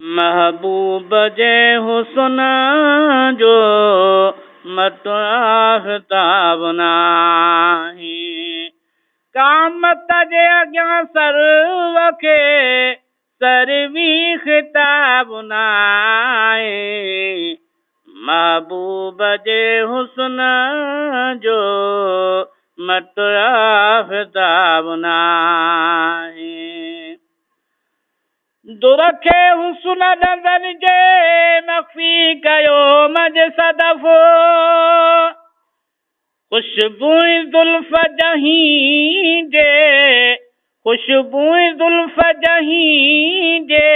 महबूब जे हुस्न जो मट आफ़ताब नाहे। कामत जे अॻियां सर्व खे सर्वी ख़िताब नाहे। महबूब जे हुस्न जो मट आफ़ताब नाहे। दुर खे हुस्न नज़र जे मख़फ़ी कयो मज सदफ़। खुशबूइ ज़ुल्फ़ जहीं जे खुशबूइ ज़ुल्फ़ जहीं जे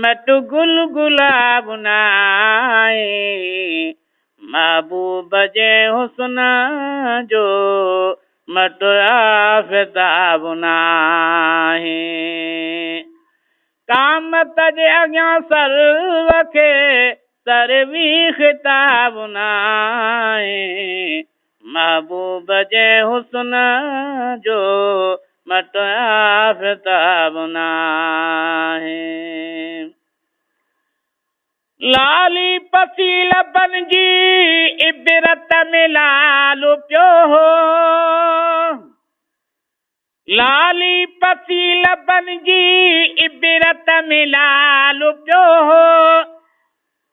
मट गुल गुलाब नाहे। महबूब जे हुस्न जो मट आफ़ताब नाहे। कामत जे अॻियां सर्व खे सर्वी ख़िताब नाहे। महबूब जे हुस्न जो मट आफ़ताब नाहे। लाली पसी लबन जी इबरत में लाल पियो हो। लाली पसी लबन जी इबरत में लाल पियो हो।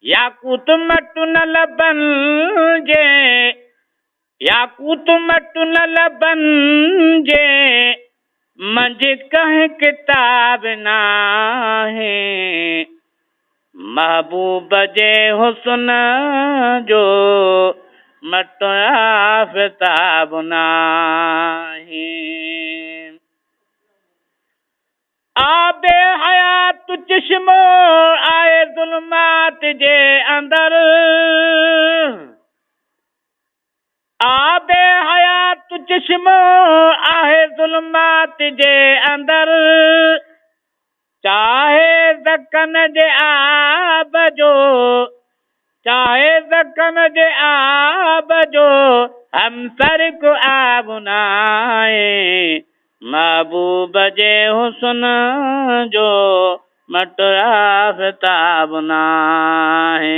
याकूत मटु न लबन जे याकूत मटु न लबन जे मंझ कंहिं किताब नाहे। महबूब जे हुस्न जो मट आफ़ताब नाहे। आबे हयात चश्मो आहे ज़ुल्मात जे अंदर। आबे हयात चश्मो आहे ज़ुल्मात जे अंदर। चाहे ज़कन जे आब जो चाहे ज़कन जे आब जो हमसर को आब नाहे। महबूब जे हुस्न जो मट आफ़ताब नाहे।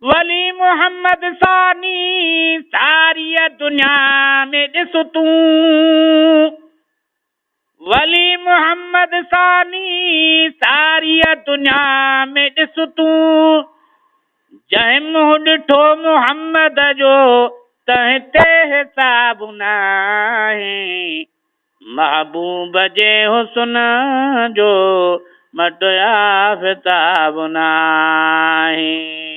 वली मोहम्मद सानी सारी दुनिया में ॾिस तूं। वली मोहम्मद सानी सारी दुनिया में ॾिस तूं। जंहिं मुंहुं ॾिठो मोहम्मद जो तंहिं ते हिसाब नाहे। महबूब जे हुस्न जो मट आफ़ताब नाहे।